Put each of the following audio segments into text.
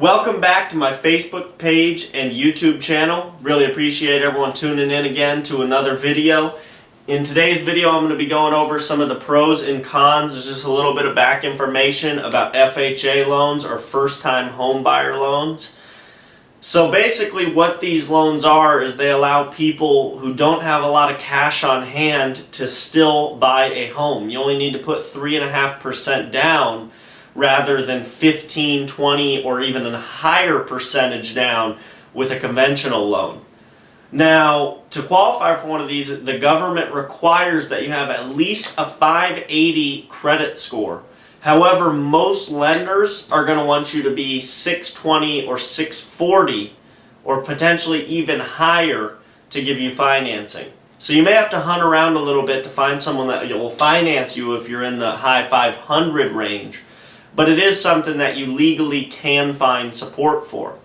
Welcome back to my Facebook page and YouTube channel. Really appreciate everyone tuning in again to another video. In today's video, I'm going to be going over some of the pros and cons. There's just a little bit of back information about FHA loans or first-time home buyer loans. So basically what these loans are is they allow people who don't have a lot of cash on hand to still buy a home. You only need to put 3.5% down rather than 15, 20, or even a higher percentage down with a conventional loan. Now, to qualify for one of these, the government requires that you have at least a 580 credit score. However, most lenders are going to want you to be 620 or 640 or potentially even higher to give you financing. So you may have to hunt around a little bit to find someone that will finance you if you're in the high 500 range. But it is something that you legally can find support for.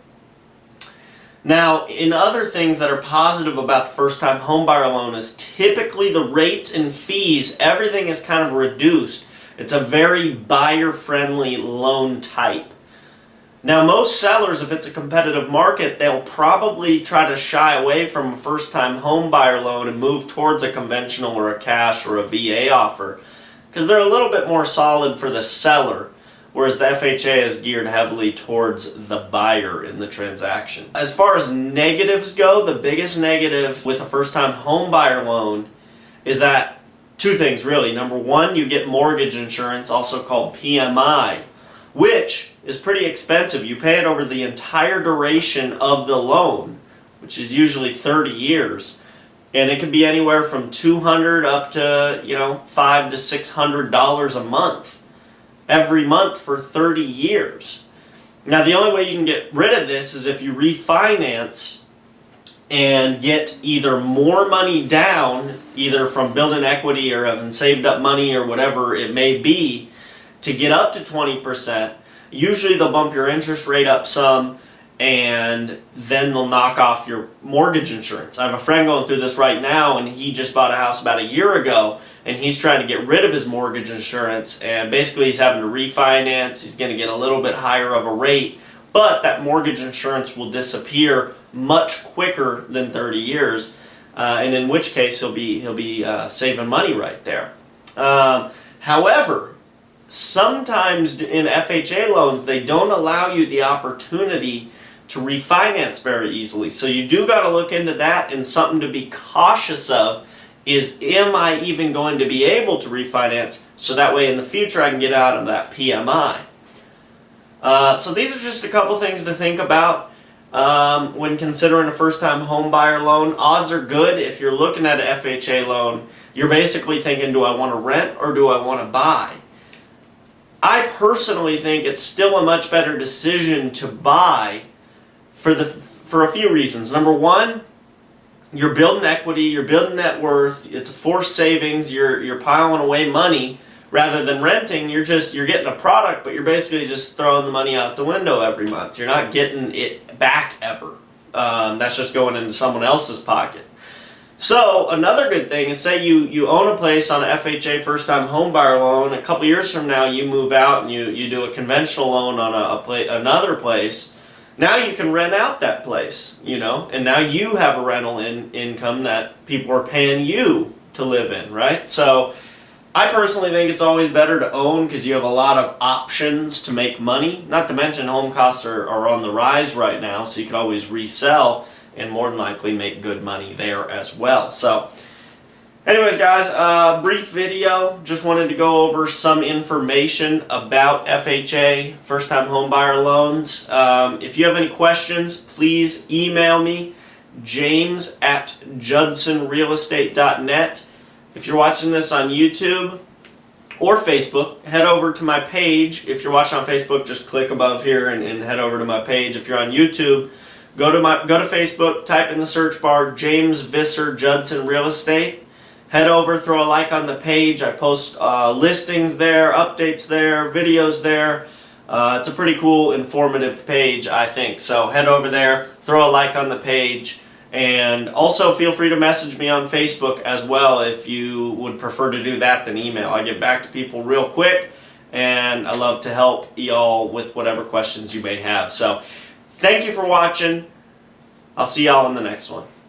Now, in other things that are positive about the first-time homebuyer loan is typically the rates and fees, everything is kind of reduced. It's a very buyer-friendly loan type. Now, most sellers, if it's a competitive market, they'll probably try to shy away from a first-time homebuyer loan and move towards a conventional or a cash or a VA offer because they're a little bit more solid for the seller, whereas the FHA is geared heavily towards the buyer in the transaction. As far as negatives go, the biggest negative with a first-time home buyer loan is that two things really. Number one, you get mortgage insurance, also called PMI, which is pretty expensive. You pay it over the entire duration of the loan, which is usually 30 years. And it can be anywhere from $200 up to, $500 to $600 a month. Every month for 30 years. Now, the only way you can get rid of this is if you refinance and get either more money down, either from building equity or having saved up money or whatever it may be, to get up to 20%. Usually they'll bump your interest rate up some, and then they'll knock off your mortgage insurance. I have a friend going through this right now, and he just bought a house about a year ago, and he's trying to get rid of his mortgage insurance, and basically he's having to refinance. He's going to get a little bit higher of a rate, but that mortgage insurance will disappear much quicker than 30 years, and in which case he'll be saving money right there. However, sometimes in FHA loans, they don't allow you the opportunity to refinance very easily. So you do got to look into that, and something to be cautious of is, am I even going to be able to refinance so that way in the future I can get out of that PMI? So these are just a couple things to think about when considering a first-time home buyer loan. Odds are good if you're looking at an FHA loan, you're basically thinking, do I want to rent or do I want to buy? I personally think it's still a much better decision to buy for a few reasons. Number one, you're building equity, you're building net worth, it's a forced savings, you're piling away money. Rather than renting, you're getting a product, but you're basically just throwing the money out the window every month. You're not getting it back ever. That's just going into someone else's pocket. So another good thing is, say you own a place on an FHA first-time home buyer loan. A couple years from now, you move out and you do a conventional loan on another place. Now you can rent out that place, and now you have a rental income that people are paying you to live in, right? So I personally think it's always better to own because you have a lot of options to make money. Not to mention home costs are on the rise right now, so you can always resell and more than likely make good money there as well. So anyways, guys, brief video. Just wanted to go over some information about FHA, first-time home buyer loans. If you have any questions, please email me, james@judsonrealestate.net. If you're watching this on YouTube or Facebook, head over to my page. If you're watching on Facebook, just click above here and head over to my page. If you're on YouTube, go to Facebook, type in the search bar, James Visser Judson Real Estate. Head over, throw a like on the page. I post listings there, updates there, videos there. It's a pretty cool, informative page, I think. So head over there, throw a like on the page, and also feel free to message me on Facebook as well if you would prefer to do that than email. I get back to people real quick, and I love to help y'all with whatever questions you may have. So thank you for watching. I'll see y'all in the next one.